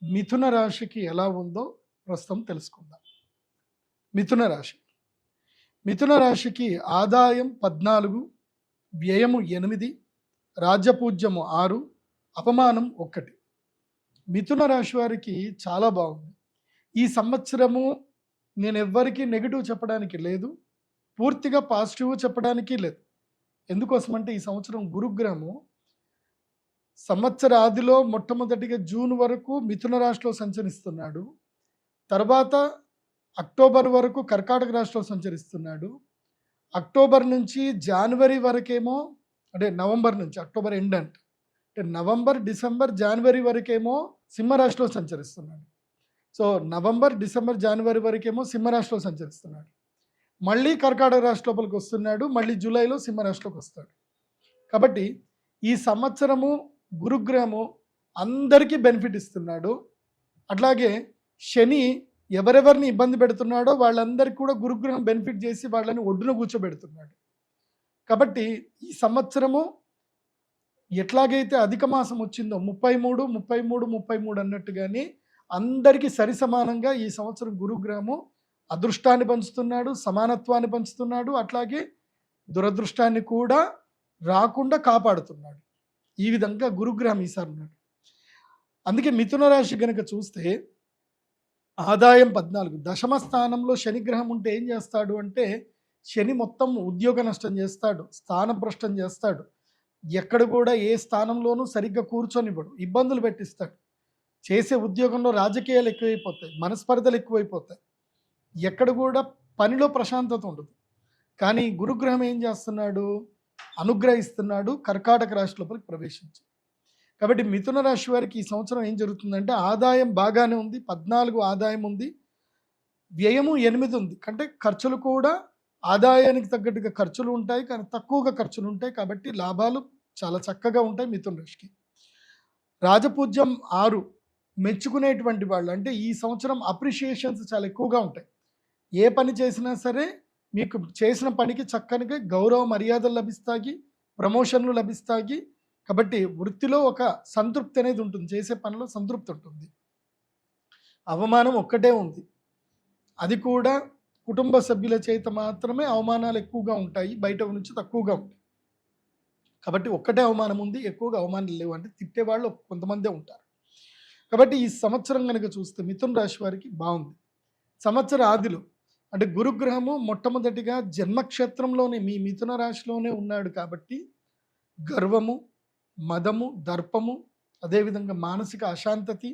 మిథున రాశికి ఎలా ఉందో ప్రస్తుతం తెలుసుకుందాం. మిథున రాశి. మిథున రాశికి ఆదాయం 14, వ్యయము 8, రాజ్యపూజ్యము 6, అపమానం 1. మిథున రాశి వారికి చాలా బాగుంది. ఈ సంవత్సరము నేను ఎవ్వరికీ నెగిటివ్ చెప్పడానికి లేదు, పూర్తిగా పాజిటివ్ చెప్పడానికి లేదు. ఎందుకోసమంటే ఈ సంవత్సరం గురుగ్రహము సంవత్సరాదిలో మొట్టమొదటిగా జూన్ వరకు మిథున రాశిలో సంచరిస్తున్నాడు. తర్వాత అక్టోబర్ వరకు కర్కాటక రాశిలో సంచరిస్తున్నాడు. అక్టోబర్ నుంచి జనవరి వరకేమో, అంటే నవంబర్ నుంచి అక్టోబర్ ఎండ్ అంటే నవంబర్, డిసెంబర్, జనవరి వరకేమో సింహరాశిలో సంచరిస్తున్నాడు. సో నవంబర్, డిసెంబర్, జనవరి వరకేమో సింహరాశిలో సంచరిస్తున్నాడు. మళ్ళీ కర్కాటక రాశి లోపలికి వస్తున్నాడు. మళ్ళీ జూలైలో సింహరాశిలోకి వస్తాడు. కాబట్టి ఈ సంవత్సరము గురుగ్రహము అందరికీ బెనిఫిట్ ఇస్తున్నాడు. అట్లాగే శని ఎవరెవరిని ఇబ్బంది పెడుతున్నాడో వాళ్ళందరికీ కూడా గురుగ్రహం బెనిఫిట్ చేసి వాళ్ళని ఒడ్డున కూర్చోబెడుతున్నాడు. కాబట్టి ఈ సంవత్సరము ఎట్లాగైతే అధిక మాసం వచ్చిందో 33, 33, 33 అన్నట్టుగానే అందరికీ సరి సమానంగా ఈ సంవత్సరం గురుగ్రహము అదృష్టాన్ని పంచుతున్నాడు, సమానత్వాన్ని పంచుతున్నాడు, అట్లాగే దురదృష్టాన్ని కూడా రాకుండా కాపాడుతున్నాడు. ఈ విధంగా గురుగ్రహం ఈసారి ఉన్నాడు. అందుకే మిథున రాశి కనుక చూస్తే ఆదాయం 14, దశమ స్థానంలో శనిగ్రహం ఉంటే ఏం చేస్తాడు అంటే శని మొత్తం ఉద్యోగ నష్టం చేస్తాడు, స్థానభ్రష్టం చేస్తాడు, ఎక్కడ కూడా ఏ స్థానంలోనూ సరిగ్గా కూర్చొనివ్వడు, ఇబ్బందులు పెట్టిస్తాడు. చేసే ఉద్యోగంలో రాజకీయాలు ఎక్కువైపోతాయి, మనస్పర్ధలు ఎక్కువైపోతాయి, ఎక్కడ కూడా పనిలో ప్రశాంతత ఉండదు. కానీ గురుగ్రహం ఏం చేస్తున్నాడు, అనుగ్రహిస్తున్నాడు కర్కాటక రాశి లోపలికి ప్రవేశించి. కాబట్టి మిథున రాశి వారికి ఈ సంవత్సరం ఏం జరుగుతుందంటే ఆదాయం బాగానే ఉంది, 14 ఆదాయం ఉంది, వ్యయము 8 ఉంది. అంటే ఖర్చులు కూడా ఆదాయానికి తగ్గట్టుగా ఖర్చులు ఉంటాయి, కానీ తక్కువగా ఖర్చులు ఉంటాయి. కాబట్టి లాభాలు చాలా చక్కగా ఉంటాయి మిథున రాశికి. రాజపూజ్యం 6, మెచ్చుకునేటువంటి వాళ్ళు, అంటే ఈ సంవత్సరం అప్రిషియేషన్స్ చాలా ఎక్కువగా ఉంటాయి. ఏ పని చేసినా సరే మీకు చేసిన పనికి చక్కనిగా గౌరవ మర్యాదలు లభిస్తాయి, ప్రమోషన్లు లభిస్తాయి. కాబట్టి వృత్తిలో ఒక సంతృప్తి అనేది ఉంటుంది, చేసే పనిలో సంతృప్తి ఉంటుంది. అవమానం ఒక్కటే ఉంది, అది కూడా కుటుంబ సభ్యుల చేత మాత్రమే అవమానాలు ఎక్కువగా ఉంటాయి, బయట నుంచి తక్కువగా ఉంటాయి. కాబట్టి ఒక్కటే అవమానం ఉంది, ఎక్కువగా అవమానాలు లేవు. అంటే తిట్టేవాళ్ళు కొంతమందే ఉంటారు. కాబట్టి ఈ సంవత్సరం కనుక చూస్తే మిథున రాశి వారికి బాగుంది. సంవత్సర ఆదిలో అంటే గురుగ్రహము మొట్టమొదటిగా జన్మక్షేత్రంలోనే మీ మిథున రాశిలోనే ఉన్నాడు. కాబట్టి గర్వము, మదము, దర్పము, అదేవిధంగా మానసిక అశాంతతి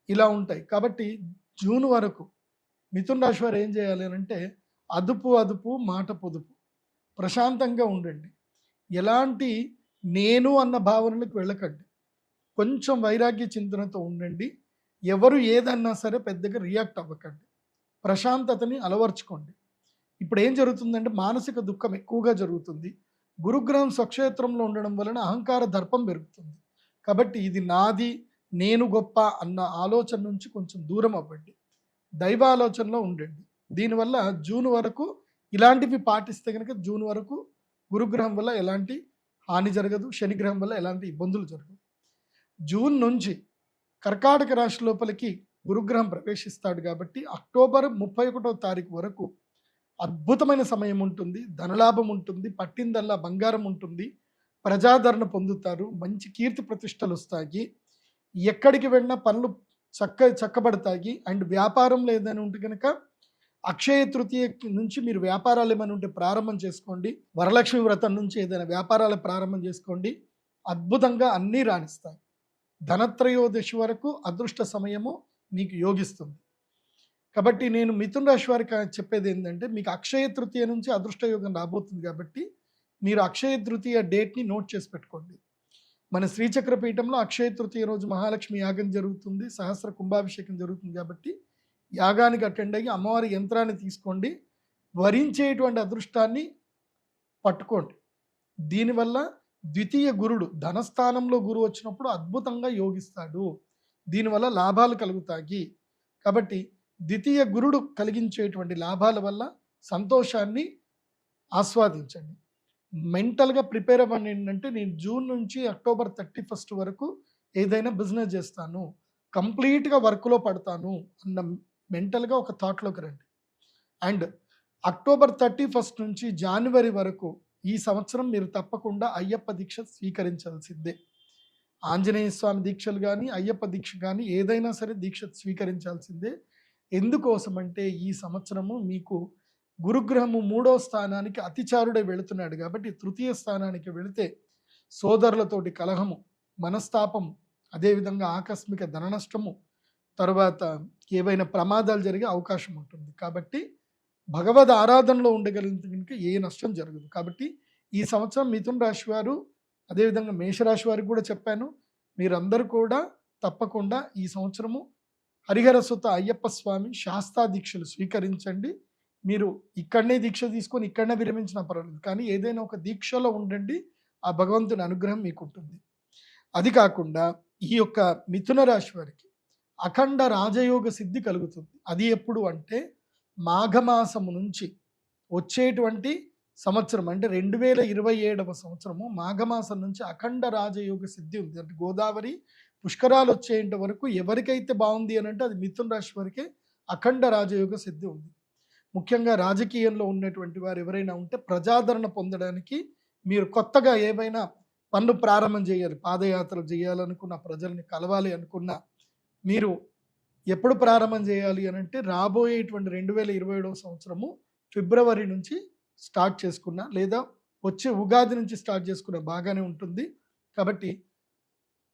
ఇలా ఉంటాయి. కాబట్టి జూన్ వరకు మిథున రాశి వారు ఏం చేయాలి అంటే అదుపు, మాట పొదుపు, ప్రశాంతంగా ఉండండి. ఎలాంటి నేను అన్న భావనలకు వెళ్ళకండి, కొంచెం వైరాగ్య చింతనతో ఉండండి. ఎవరు ఏదన్నా సరే పెద్దగా రియాక్ట్ అవ్వకండి, ప్రశాంతతని అలవర్చుకోండి. ఇప్పుడు ఏం జరుగుతుందంటే మానసిక దుఃఖం ఎక్కువగా జరుగుతుంది. గురుగ్రహం స్వక్షేత్రంలో ఉండడం వలన అహంకార దర్పం పెరుగుతుంది. కాబట్టి ఇది నాది, నేను గొప్ప అన్న ఆలోచన నుంచి కొంచెం దూరం అవ్వండి, దైవ ఆలోచనలో ఉండండి. దీనివల్ల జూన్ వరకు ఇలాంటివి పాటిస్తే కనుక జూన్ వరకు గురుగ్రహం వల్ల ఎలాంటి హాని జరగదు, శనిగ్రహం వల్ల ఎలాంటి ఇబ్బందులు జరగదు. జూన్ నుంచి కర్కాటక రాశి లోపలికి గురుగ్రహం ప్రవేశిస్తాడు. కాబట్టి అక్టోబర్ 31వ తారీఖు వరకు అద్భుతమైన సమయం ఉంటుంది, ధనలాభం ఉంటుంది, పట్టిందల్లా బంగారం ఉంటుంది, ప్రజాదరణ పొందుతారు, మంచి కీర్తి ప్రతిష్టలు వస్తాయి, ఎక్కడికి వెళ్ళినా పనులు చక్కబడతాయి. అండ్ వ్యాపారంలో ఏదైనా ఉంటే కనుక అక్షయ తృతీయ నుంచి మీరు వ్యాపారాలు ఏమైనా ఉంటే ప్రారంభం చేసుకోండి, వరలక్ష్మి వ్రతం నుంచి ఏదైనా వ్యాపారాలు ప్రారంభం చేసుకోండి, అద్భుతంగా అన్నీ రాణిస్తాయి. ధనత్రయోదశి వరకు అదృష్ట సమయము మీకు యోగిస్తుంది. కాబట్టి నేను మిథున రాశి వారికి చెప్పేది ఏంటంటే మీకు అక్షయ తృతీయ నుంచి అదృష్ట యోగం రాబోతుంది. కాబట్టి మీరు అక్షయ తృతీయ డేట్ని నోట్ చేసి పెట్టుకోండి. మన శ్రీచక్ర పీఠంలో అక్షయ తృతీయ రోజు మహాలక్ష్మి యాగం జరుగుతుంది, సహస్ర కుంభాభిషేకం జరుగుతుంది. కాబట్టి యాగానికి అటెండ్ అయ్యి అమ్మవారి యంత్రాన్ని తీసుకోండి, వరించేటువంటి అదృష్టాన్ని పట్టుకోండి. దీనివల్ల ద్వితీయ గురుడు ధనస్థానంలో గురువు వచ్చినప్పుడు అద్భుతంగా యోగిస్తాడు, దీనివల్ల లాభాలు కలుగుతాయి. కాబట్టి ద్వితీయ గురుడు కలిగించేటువంటి లాభాల వల్ల సంతోషాన్ని ఆస్వాదించండి. మెంటల్గా ప్రిపేర్ అవ్వండి. ఏంటంటే నేను జూన్ నుంచి అక్టోబర్ 31 వరకు ఏదైనా బిజినెస్ చేస్తాను, కంప్లీట్గా వర్క్లో పడతాను అన్న మెంటల్గా ఒక థాట్లోకి రండి. అండ్ అక్టోబర్ 31 నుంచి జనవరి వరకు ఈ సంవత్సరం మీరు తప్పకుండా అయ్యప్ప దీక్ష స్వీకరించాల్సిందే. ఆంజనేయ స్వామి దీక్షలు కానీ, అయ్యప్ప దీక్ష కానీ, ఏదైనా సరే దీక్ష స్వీకరించాల్సిందే. ఎందుకోసమంటే ఈ సంవత్సరము మీకు గురుగ్రహము 3వ స్థానానికి అతిచారుడే వెళుతున్నాడు కాబట్టి తృతీయ స్థానానికి వెళితే సోదరులతోటి కలహము, మనస్తాపం, అదేవిధంగా ఆకస్మిక ధన నష్టము, తర్వాత ఏవైనా ప్రమాదాలు జరిగే అవకాశం ఉంటుంది. కాబట్టి భగవద్ ఆరాధనలో ఉండగలిగితే కనుక ఏ నష్టం జరగదు. కాబట్టి ఈ సంవత్సరం మిథున రాశి వారు, అదేవిధంగా మేషరాశి వారికి కూడా చెప్పాను, మీరందరూ కూడా తప్పకుండా ఈ సంవత్సరము హరిహర సుత అయ్యప్ప స్వామి శాస్తా దీక్షలు స్వీకరించండి. మీరు ఇక్కడనే దీక్ష తీసుకొని ఇక్కడనే విరమించినా పర్వాలేదు, కానీ ఏదైనా ఒక దీక్షలో ఉండండి. ఆ భగవంతుని అనుగ్రహం మీకు ఉంటుంది. అది కాకుండా ఈ యొక్క మిథున రాశి వారికి అఖండ రాజయోగ సిద్ధి కలుగుతుంది. అది ఎప్పుడు అంటే మాఘమాసము నుంచి వచ్చేటువంటి సంవత్సరం అంటే 2027వ సంవత్సరము మాఘమాసం నుంచి అఖండ రాజయోగ సిద్ధి ఉంది. అంటే గోదావరి పుష్కరాలు వచ్చేంత వరకు ఎవరికైతే బాగుంది అని అంటే అది మిథున రాశి వారికే అఖండ రాజయోగ సిద్ధి ఉంది. ముఖ్యంగా రాజకీయంలో ఉన్నటువంటి వారు ఎవరైనా ఉంటే ప్రజాదరణ పొందడానికి మీరు కొత్తగా ఏవైనా పనులు ప్రారంభం చేయాలి, పాదయాత్ర చేయాలనుకున్న, ప్రజల్ని కలవాలి అనుకున్న, మీరు ఎప్పుడు ప్రారంభం చేయాలి అని అంటే రాబోయేటువంటి 2027వ సంవత్సరము ఫిబ్రవరి నుంచి స్టార్ట్ చేసుకున్నా, లేదా వచ్చే ఉగాది నుంచి స్టార్ట్ చేసుకున్న బాగానే ఉంటుంది. కాబట్టి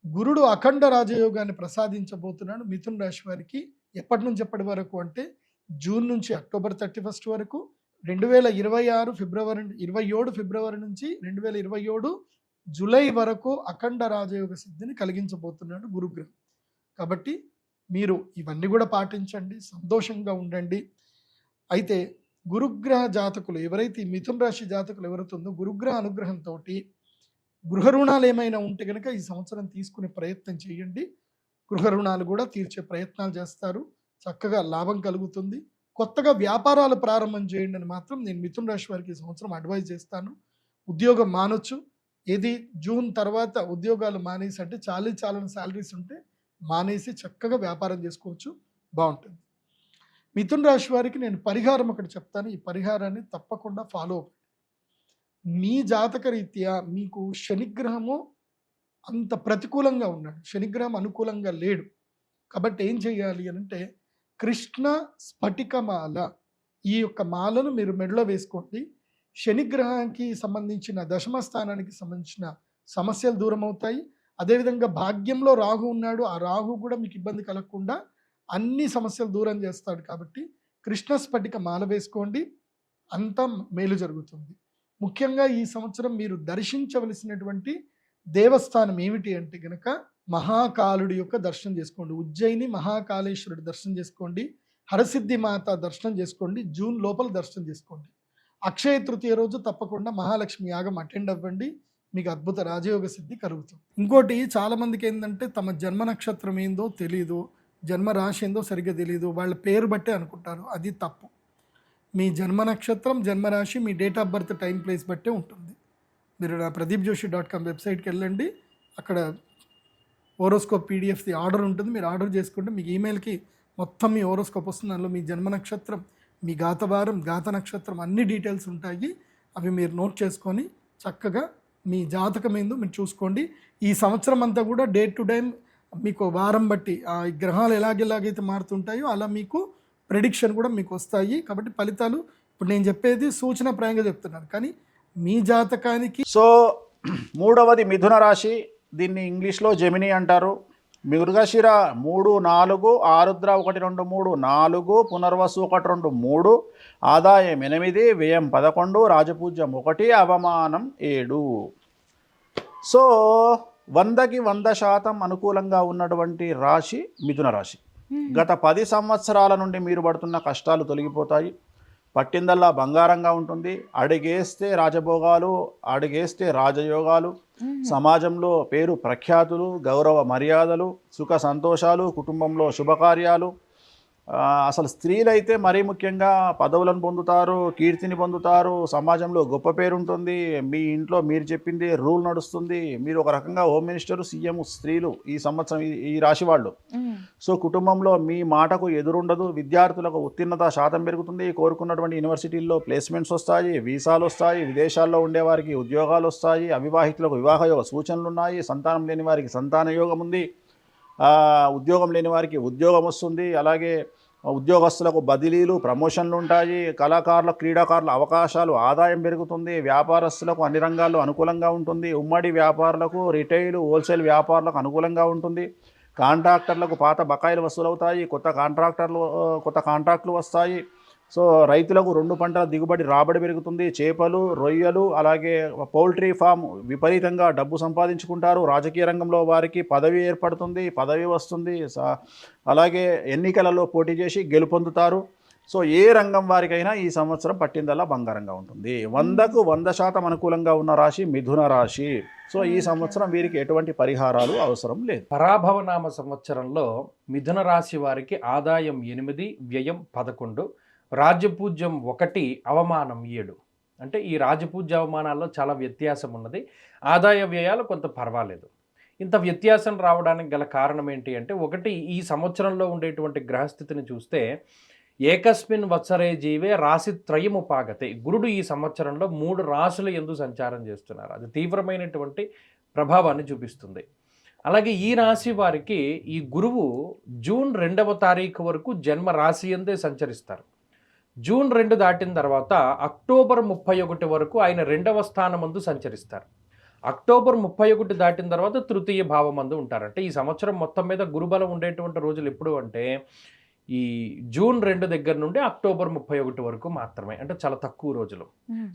గురుడు అఖండ రాజయోగాన్ని ప్రసాదించబోతున్నాడు మిథున రాశి వారికి. ఎప్పటి నుంచి ఎప్పటి వరకు అంటే జూన్ నుంచి అక్టోబర్ 31 వరకు, 2026 ఫిబ్రవరి 27 ఫిబ్రవరి నుంచి 2027 జూలై వరకు అఖండ రాజయోగ సిద్ధిని కలిగించబోతున్నాడు గురుగ్రహం. కాబట్టి మీరు ఇవన్నీ కూడా పాటించండి, సంతోషంగా ఉండండి. అయితే గురుగ్రహ జాతకులు ఎవరైతే మిథున రాశి జాతకులు ఎవరైతుందో గురుగ్రహ అనుగ్రహంతో గృహ రుణాలు ఏమైనా ఉంటే కనుక ఈ సంవత్సరం తీసుకునే ప్రయత్నం చేయండి. గృహ రుణాలు కూడా తీర్చే ప్రయత్నాలు చేస్తారు, చక్కగా లాభం కలుగుతుంది. కొత్తగా వ్యాపారాలు ప్రారంభం చేయండి అని మాత్రం నేను మిథున రాశి వారికి ఈ సంవత్సరం అడ్వైజ్ చేస్తాను. ఉద్యోగం మానొచ్చు, ఏది జూన్ తర్వాత ఉద్యోగాలు మానేసి అంటే చాలని శాలరీస్ ఉంటే మానేసి చక్కగా వ్యాపారం చేసుకోవచ్చు, బాగుంటుంది. మిథున రాశి వారికి నేను పరిహారం ఒకటి చెప్తాను, ఈ పరిహారాన్ని తప్పకుండా ఫాలో అవ్వండి. మీ జాతక రీత్యా మీకు శనిగ్రహము అంత ప్రతికూలంగా ఉన్నాడు, శనిగ్రహం అనుకూలంగా లేడు. కాబట్టి ఏం చేయాలి అని అంటే కృష్ణ స్ఫటిక మాల, ఈ యొక్క మాలను మీరు మెడలో వేసుకోండి. శనిగ్రహానికి సంబంధించిన దశమ స్థానానికి సంబంధించిన సమస్యలు దూరం అవుతాయి. అదేవిధంగా భాగ్యంలో రాహు ఉన్నాడు, ఆ రాహు కూడా మీకు ఇబ్బంది కలగకుండా అన్ని సమస్యలు దూరం చేస్తాడు. కాబట్టి కృష్ణ స్ఫటిక మాల వేసుకోండి, అంతా మేలు జరుగుతుంది. ముఖ్యంగా ఈ సంవత్సరం మీరు దర్శించవలసినటువంటి దేవస్థానం ఏమిటి అంటే గనక మహాకాలుడి యొక్క దర్శనం చేసుకోండి. ఉజ్జయిని మహాకాళేశ్వరుడి దర్శనం చేసుకోండి, హరసిద్ధి మాత దర్శనం చేసుకోండి, జూన్ లోపల దర్శనం చేసుకోండి. అక్షయ తృతీయ రోజు తప్పకుండా మహాలక్ష్మి యాగం అటెండ్ అవ్వండి, మీకు అద్భుత రాజయోగ సిద్ధి కలుగుతుంది. ఇంకోటి చాలామందికి ఏంటంటే తమ జన్మ నక్షత్రం ఏందో తెలీదు, జన్మ రాశి ఏందో సరిగ్గా తెలియదు, వాళ్ళ పేరు బట్టే అనుకుంటారు. అది తప్పు. మీ జన్మ నక్షత్రం, జన్మరాశి మీ date of birth, time, place బట్టే ఉంటుంది. మీరు నా pradeepjoshi.com వెబ్సైట్కి వెళ్ళండి, అక్కడ ఓరోస్కోప్ పీడిఎఫ్ది ఆర్డర్ ఉంటుంది, మీరు ఆర్డర్ చేసుకుంటే మీకు ఈమెయిల్కి మొత్తం మీ ఓరోస్కోప్ వస్తుంది. అందులో మీ జన్మ నక్షత్రం, మీ గాతవారం, గాత నక్షత్రం అన్ని డీటెయిల్స్ ఉంటాయి. అవి మీరు నోట్ చేసుకొని చక్కగా మీ జాతకం ఏందో మీరు చూసుకోండి. ఈ సంవత్సరం అంతా కూడా డే టు డే మీకు వారం బట్టి ఆ గ్రహాలు ఎలాగైతే మారుతుంటాయో అలా మీకు ప్రెడిక్షన్ కూడా మీకు వస్తాయి. కాబట్టి ఫలితాలు ఇప్పుడు నేను చెప్పేది సూచనప్రాయంగా చెప్తున్నాను, కానీ మీ జాతకానికి. సో మూడవది మిథున రాశి, దీన్ని ఇంగ్లీష్లో జెమిని అంటారు. మృగశిర 3, 4, ఆరుద్ర 1, 2, 3, 4, పునర్వసు 1, 2, 3, ఆదాయం 8, వ్యయం 11, రాజపూజ్యం 1, అవమానం 7. సో 100కి 100% అనుకూలంగా ఉన్నటువంటి రాశి మిథున రాశి. గత 10 సంవత్సరాల నుండి మీరు పడుతున్న కష్టాలు తొలగిపోతాయి. పట్టిందల్లా బంగారంగా ఉంటుంది. అడిగేస్తే రాజభోగాలు, అడిగేస్తే రాజయోగాలు, సమాజంలో పేరు ప్రఖ్యాతులు, గౌరవ మర్యాదలు, సుఖ సంతోషాలు, కుటుంబంలో శుభకార్యాలు, అసలు స్త్రీలైతే మరీ ముఖ్యంగా పదవులను పొందుతారు, కీర్తిని పొందుతారు, సమాజంలో గొప్ప పేరు ఉంటుంది. మీ ఇంట్లో మీరు చెప్పింది రూల్ నడుస్తుంది. మీరు ఒక రకంగా హోమ్ మినిస్టరు, సీఎం స్త్రీలు ఈ సంవత్సరం ఈ రాశి వాళ్ళు. సో కుటుంబంలో మీ మాటకు ఎదురుండదు. విద్యార్థులకు ఉత్తీర్ణత శాతం పెరుగుతుంది. కోరుకున్నటువంటి యూనివర్సిటీల్లో ప్లేస్మెంట్స్ వస్తాయి, వీసాలు వస్తాయి, విదేశాల్లో ఉండేవారికి ఉద్యోగాలు వస్తాయి, అవివాహితులకు వివాహ యోగ సూచనలు ఉన్నాయి, సంతానం లేని వారికి సంతాన యోగం ఉంది, ఉద్యోగం లేని వారికి ఉద్యోగం వస్తుంది. అలాగే ఉద్యోగస్తులకు బదిలీలు, ప్రమోషన్లు ఉంటాయి. కళాకారులకు, క్రీడాకారుల అవకాశాలు, ఆదాయం పెరుగుతుంది. వ్యాపారస్తులకు అన్ని రంగాల్లో అనుకూలంగా ఉంటుంది. ఉమ్మడి వ్యాపారులకు, రిటైల్, హోల్సేల్ వ్యాపారులకు అనుకూలంగా ఉంటుంది. కాంట్రాక్టర్లకు పాత బకాయిలు వసూలవుతాయి. కొత్త కాంట్రాక్టులు వస్తాయి. సో రైతులకు 2 పంటల దిగుబడి రాబడి పెరుగుతుంది. చేపలు, రొయ్యలు, అలాగే పౌల్ట్రీ ఫామ్ విపరీతంగా డబ్బు సంపాదించుకుంటారు. రాజకీయ రంగంలో వారికి పదవి ఏర్పడుతుంది, పదవి వస్తుంది. అలాగే ఎన్నికలలో పోటీ చేసి గెలుపొందుతారు. సో ఏ రంగం వారికైనా ఈ సంవత్సరం పట్టిందల్లా బంగారంగా ఉంటుంది. 100కు 100% అనుకూలంగా ఉన్న రాశి మిథున రాశి. సో ఈ సంవత్సరం వీరికి ఎటువంటి పరిహారాలు అవసరం లేదు. పరాభవనామ సంవత్సరంలో మిథున రాశి వారికి ఆదాయం 8, వ్యయం 11, రాజపూజ్యం 1, అవమానం 7. అంటే ఈ రాజపూజ్య అవమానాల్లో చాలా వ్యత్యాసం ఉన్నది. ఆదాయ వ్యయాలు కొంత పర్వాలేదు. ఇంత వ్యత్యాసం రావడానికి గల కారణం ఏంటి అంటే, ఒకటి ఈ సంవత్సరంలో ఉండేటువంటి గ్రహస్థితిని చూస్తే ఏకస్మిన్ వత్సరే జీవే రాశి త్రయముపాగతే. గురుడు ఈ సంవత్సరంలో 3 రాశుల యందు సంచారం చేస్తున్నారు. అది తీవ్రమైనటువంటి ప్రభావాన్ని చూపిస్తుంది. అలాగే ఈ రాశి వారికి ఈ గురువు జూన్ 2వ తారీఖు వరకు జన్మ రాశి యందే సంచరిస్తారు. జూన్ 2 దాటిన తర్వాత అక్టోబర్ 31 వరకు ఆయన 2వ స్థానమందు సంచరిస్తారు. అక్టోబర్ 31 దాటిన తర్వాత తృతీయ భావమందు ఉంటారు. అంటే ఈ సంవత్సరం మొత్తం మీద గురుబలం ఉండేటువంటి రోజులు ఎప్పుడు అంటే ఈ జూన్ 2 దగ్గర నుండి అక్టోబర్ 31 వరకు మాత్రమే. అంటే చాలా తక్కువ రోజులు.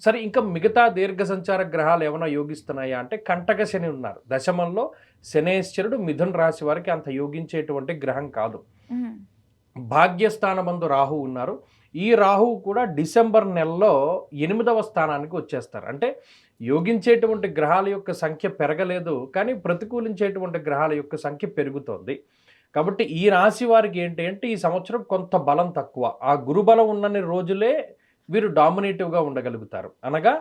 సరే, ఇంకా మిగతా దీర్ఘ సంచార గ్రహాలు ఏమైనా యోగిస్తున్నాయా అంటే కంటక శని ఉన్నారు. దశమంలో శనేశ్వరుడు మిథున రాశి వారికి అంత యోగించేటువంటి గ్రహం కాదు. భాగ్యస్థానమందు రాహు ఉన్నారు. ఈ రాహువు కూడా డిసెంబర్ నెలలో 8వ స్థానానికి వచ్చేస్తారు. అంటే యోగించేటువంటి గ్రహాల యొక్క సంఖ్య పెరగలేదు, కానీ ప్రతికూలించేటువంటి గ్రహాల యొక్క సంఖ్య పెరుగుతోంది. కాబట్టి ఈ రాశి వారికి ఏంటి అంటే ఈ సంవత్సరం కొంత బలం తక్కువ. ఆ గురుబలం ఉన్నన్ని రోజులే వీరు డామినేటివ్గా ఉండగలుగుతారు. అనగా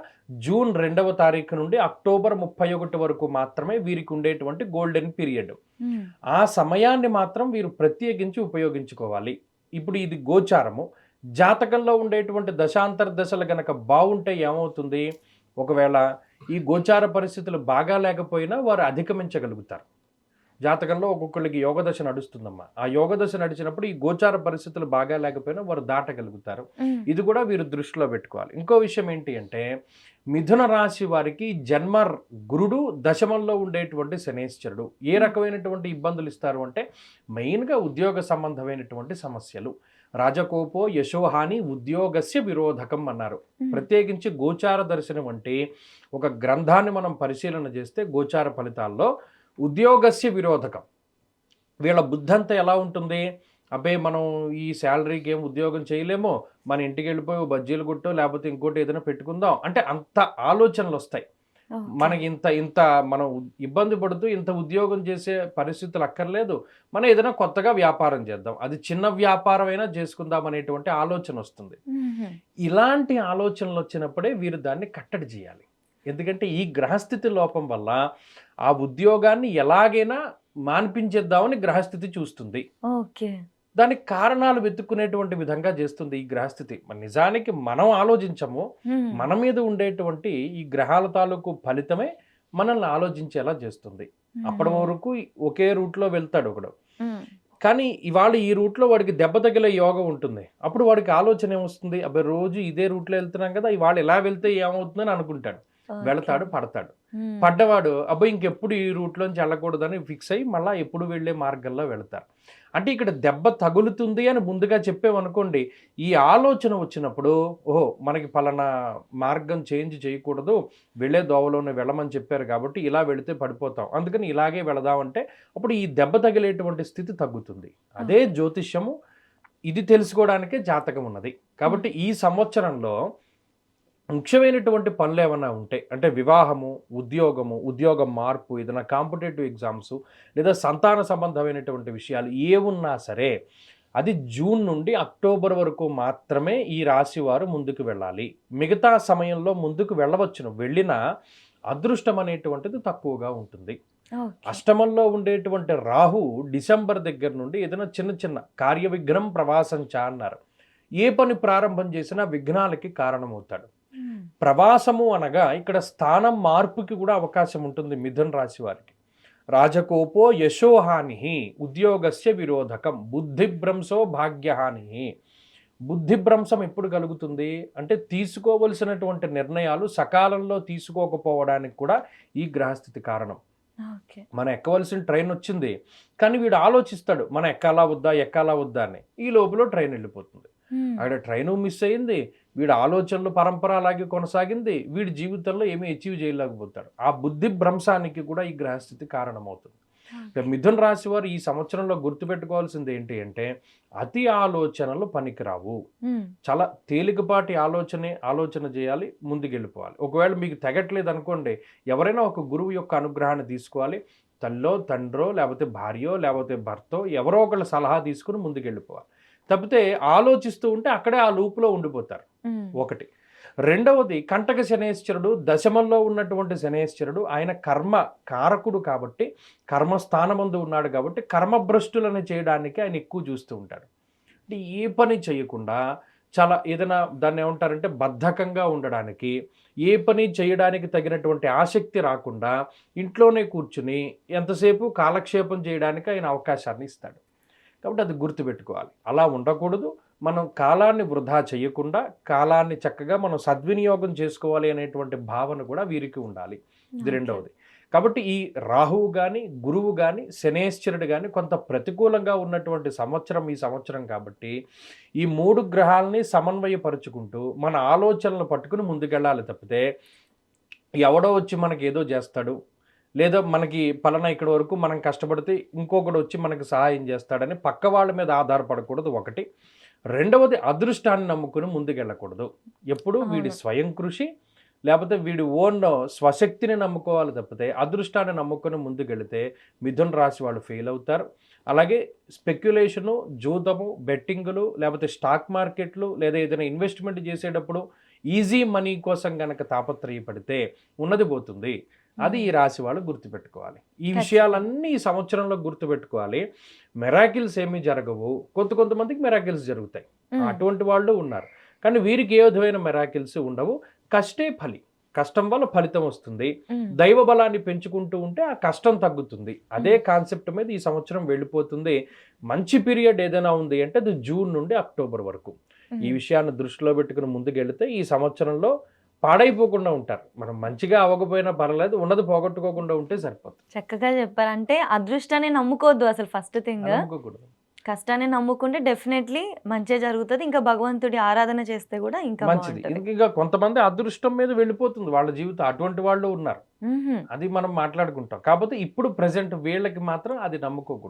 జూన్ 2వ తారీఖు నుండి అక్టోబర్ 31 వరకు మాత్రమే వీరికి ఉండేటువంటి గోల్డెన్ పీరియడ్. ఆ సమయాన్ని మాత్రం వీరు ప్రత్యేకించి ఉపయోగించుకోవాలి. ఇప్పుడు ఇది గోచారము. జాతకంలో ఉండేటువంటి దశాంతర దశలు గనక బాగుంటే ఏమవుతుంది, ఒకవేళ ఈ గోచార పరిస్థితులు బాగా లేకపోయినా వారు అధిగమించగలుగుతారు. జాతకంలో ఒక్కొక్కరికి యోగదశ నడుస్తుందమ్మా. ఆ యోగదశ నడిచినప్పుడు ఈ గోచార పరిస్థితులు బాగా లేకపోయినా వారు దాటగలుగుతారు. ఇది కూడా వీరు దృష్టిలో పెట్టుకోవాలి. ఇంకో విషయం ఏంటి అంటే మిథున రాశి వారికి జన్మ గురుడు, దశమంలో ఉండేటువంటి శనేశ్వరుడు ఏ రకమైనటువంటి ఇబ్బందులు ఇస్తారు అంటే మెయిన్గా ఉద్యోగ సంబంధమైనటువంటి సమస్యలు. రాజకోపో యశోహాని ఉద్యోగస్య విరోధకం అన్నారు. ప్రత్యేకించి గోచార దర్శనం అంటే ఒక గ్రంథాన్ని మనం పరిశీలన చేస్తే గోచార ఫలితాల్లో ఉద్యోగస్య విరోధకం. వీళ్ళ బుద్ధి అంతా ఎలా ఉంటుంది, అబ్బాయి మనం ఈ శాలరీకి ఏం ఉద్యోగం చేయలేమో, మన ఇంటికి వెళ్ళిపోయి బజ్జీలు గుట్టో లేకపోతే ఇంకోటి ఏదైనా పెట్టుకుందాం అంటే అంత ఆలోచనలు వస్తాయి. మనకి ఇంత మనం ఇబ్బంది పడుతూ ఇంత ఉద్యోగం చేసే పరిస్థితులు అక్కర్లేదు, మనం ఏదైనా కొత్తగా వ్యాపారం చేద్దాం, అది చిన్న వ్యాపారం అయినా చేసుకుందాం అనేటువంటి ఆలోచన వస్తుంది. ఇలాంటి ఆలోచనలు వచ్చినప్పుడే వీరు దాన్ని కట్టడి చేయాలి. ఎందుకంటే ఈ గ్రహస్థితి లోపం వల్ల ఆ ఉద్యోగాన్ని ఎలాగైనా మాన్పించేద్దామని గ్రహస్థితి చూస్తుంది. దానికి కారణాలు వెతుక్కునేటువంటి విధంగా చేస్తుంది ఈ గ్రహస్థితి. నిజానికి మనం ఆలోచించము, మన మీద ఉండేటువంటి ఈ గ్రహాల తాలూకు ఫలితమే మనల్ని ఆలోచించేలా చేస్తుంది. అప్పటి వరకు ఒకే రూట్లో వెళ్తాడు ఒకడు, కానీ ఇవాళ ఈ రూట్లో వాడికి దెబ్బ తగిలే యోగం ఉంటుంది. అప్పుడు వాడికి ఆలోచన ఏమొస్తుంది, అబ్బాయి రోజు ఇదే రూట్లో వెళ్తున్నాం కదా, ఇవాళ ఎలా వెళ్తే ఏమవుతుందని అనుకుంటాడు. వెళతాడు, పడతాడు. పడ్డవాడు అబ్బాయి ఇంకెప్పుడు ఈ రూట్లోంచి వెళ్ళకూడదని ఫిక్స్ అయ్యి మళ్ళీ ఎప్పుడు వెళ్ళే మార్గంలో వెళతారు. అంటే ఇక్కడ దెబ్బ తగులుతుంది అని ముందుగా చెప్పేమనుకోండి, ఈ ఆలోచన వచ్చినప్పుడు ఓహో మనకి పలానా మార్గం చేంజ్ చేయకూడదు, వెళ్ళే దోవలోనే వెళ్ళమని చెప్పారు కాబట్టి ఇలా వెళితే పడిపోతాం, అందుకని ఇలాగే వెళదామంటే అప్పుడు ఈ దెబ్బ తగిలేటువంటి స్థితి తగ్గుతుంది. అదే జ్యోతిష్యము. ఇది తెలుసుకోవడానికే జాతకం ఉన్నది. కాబట్టి ఈ సంవత్సరంలో ముఖ్యమైనటువంటి పనులు ఏమైనా ఉంటే అంటే వివాహము, ఉద్యోగం మార్పు, ఏదైనా కాంపిటేటివ్ ఎగ్జామ్స్ లేదా సంతాన సంబంధమైనటువంటి విషయాలు ఏ ఉన్నా సరే అది జూన్ నుండి అక్టోబర్ వరకు మాత్రమే ఈ రాశి వారు ముందుకు వెళ్ళాలి. మిగతా సమయంలో ముందుకు వెళ్ళవచ్చును, వెళ్ళినా అదృష్టం అనేటువంటిది తక్కువగా ఉంటుంది. అష్టమంలో ఉండేటువంటి రాహు డిసెంబర్ దగ్గర నుండి ఏదైనా చిన్న చిన్న కార్య విఘ్నం ప్రవాసంచ అన్నారు. ఏ పని ప్రారంభం చేసినా విఘ్నాలకి కారణమవుతాడు. ప్రవాసము అనగా ఇక్కడ స్థానం మార్పుకి కూడా అవకాశం ఉంటుంది మిథున రాశి వారికి. రాజకోపో యశోహాని ఉద్యోగస్య విరోధకం బుద్ధిభ్రంశో భాగ్యహాని. బుద్ధిభ్రంశం ఎప్పుడు కలుగుతుంది అంటే తీసుకోవలసినటువంటి నిర్ణయాలు సకాలంలో తీసుకోకపోవడానికి కూడా ఈ గ్రహస్థితి కారణం. మనం ఎక్కవలసిన ట్రైన్ వచ్చింది కానీ వీడు ఆలోచిస్తాడు మనం ఎక్కాలా వద్దా అని. ఈ లోపల ట్రైన్ వెళ్ళిపోతుంది. అక్కడ ట్రైను మిస్ అయింది, వీడి ఆలోచనలు పరంపర అలాగే కొనసాగింది, వీడి జీవితంలో ఏమీ అచీవ్ చేయలేకపోతాడు. ఆ బుద్ధి భ్రంశానికి కూడా ఈ గ్రహస్థితి కారణమవుతుంది. మిథున రాశి వారు ఈ సంవత్సరంలో గుర్తుపెట్టుకోవాల్సింది ఏంటి అంటే అతి ఆలోచనలు పనికిరావు. చాలా తేలికపాటి ఆలోచన చేయాలి, ముందుకెళ్ళిపోవాలి. ఒకవేళ మీకు తెగట్లేదు అనుకోండి, ఎవరైనా ఒక గురువు యొక్క అనుగ్రహాన్ని తీసుకోవాలి. తల్లో తండ్రో లేకపోతే భార్యో లేకపోతే భర్తో ఎవరో ఒకళ్ళ సలహా తీసుకుని ముందుకెళ్ళిపోవాలి. తప్పితే ఆలోచిస్తూ ఉంటే అక్కడే ఆ లూప్లో ఉండిపోతారు. ఒకటి. రెండవది కంటక శనేశ్వరుడు దశమంలో ఉన్నటువంటి శనేశ్వరుడు ఆయన కర్మ కారకుడు కాబట్టి కర్మస్థానమందు ఉన్నాడు కాబట్టి కర్మభ్రష్టులను చేయడానికి ఆయన ఎక్కువ చూస్తూ ఉంటాడు. అంటే ఏ పని చేయకుండా చాలా ఏదైనా దాన్ని ఏమంటారంటే బద్ధకంగా ఉండడానికి, ఏ పని చేయడానికి తగినటువంటి ఆసక్తి రాకుండా ఇంట్లోనే కూర్చుని ఎంతసేపు కాలక్షేపం చేయడానికి ఆయన అవకాశాన్ని ఇస్తాడు. కాబట్టి అది గుర్తుపెట్టుకోవాలి. అలా ఉండకూడదు. మనం కాలాన్ని వృధా చేయకుండా కాలాన్ని చక్కగా మనం సద్వినియోగం చేసుకోవాలి అనేటువంటి భావన కూడా వీరికి ఉండాలి. ఇది రెండవది. కాబట్టి ఈ రాహువు కానీ గురువు కానీ శనేశ్వరుడు కానీ కొంత ప్రతికూలంగా ఉన్నటువంటి సంవత్సరం ఈ సంవత్సరం కాబట్టి ఈ 3 గ్రహాలని సమన్వయపరుచుకుంటూ మన ఆలోచనలు పట్టుకుని ముందుకెళ్ళాలి. తప్పితే ఎవడో వచ్చి మనకి ఏదో చేస్తాడు, లేదా మనకి పలానా ఇక్కడ వరకు మనం కష్టపడితే ఇంకొకటి వచ్చి మనకి సహాయం చేస్తాడని పక్క వాళ్ళ మీద ఆధారపడకూడదు. ఒకటి. రెండవది అదృష్టాన్ని నమ్ముకుని ముందుకెళ్ళకూడదు. ఎప్పుడు వీడి స్వయం కృషి లేకపోతే వీడి ఓన్ స్వశక్తిని నమ్ముకోవాలి. తప్పితే అదృష్టాన్ని నమ్ముకుని ముందుకెళితే మిథున రాశి వాళ్ళు ఫెయిల్ అవుతారు. అలాగే స్పెక్యులేషను, జూదము, బెట్టింగులు లేకపోతే స్టాక్ మార్కెట్లు లేదా ఏదైనా ఇన్వెస్ట్మెంట్ చేసేటప్పుడు ఈజీ మనీ కోసం కనుక తాపత్రయపడితే ఉన్నది పోతుంది. అది ఈ రాశి వాళ్ళు గుర్తుపెట్టుకోవాలి. ఈ విషయాలన్నీ ఈ సంవత్సరంలో గుర్తుపెట్టుకోవాలి. మెరాకిల్స్ ఏమీ జరగవు. కొంతమందికి మెరాకిల్స్ జరుగుతాయి, అటువంటి వాళ్ళు ఉన్నారు. కానీ వీరికి ఏ విధమైన మెరాకిల్స్ ఉండవు. కష్టే ఫలి, కష్టం వల్ల ఫలితం వస్తుంది. దైవ బలాన్ని పెంచుకుంటూ ఉంటే ఆ కష్టం తగ్గుతుంది. అదే కాన్సెప్ట్ మీద ఈ సంవత్సరం వెళ్ళిపోతుంది. మంచి పీరియడ్ ఏదైనా ఉంది అంటే అది జూన్ నుండి అక్టోబర్ వరకు. ఈ విషయాన్ని దృష్టిలో పెట్టుకుని ముందుకెళ్తే ఈ సంవత్సరంలో పాడైపోకుండా ఉంటారు. మనం మంచిగా అవ్వకపోయినా పర్లేదు, ఉన్నది పోగొట్టుకోకుండా ఉంటే సరిపోతుంది. చక్కగా చెప్పారంటే అదృష్టాన్ని నమ్ముకోవద్దు అసలు. ఫస్ట్ థింగ్ కష్టాన్ని నమ్ముకుంటే డెఫినెట్లీ మంచి జరుగుతుంది. ఇంకా భగవంతుడి ఆరాధన చేస్తే కూడా ఇంకా మంచిది. ఇంకా కొంతమంది అదృష్టం మీద వెళ్ళిపోతుంది వాళ్ళ జీవితం, అటువంటి వాళ్ళు ఉన్నారు. అది మనం మాట్లాడుకుంటాం. కాకపోతే ఇప్పుడు ప్రెసెంట్ వీళ్ళకి మాత్రం అది నమ్ముకోకూడదు.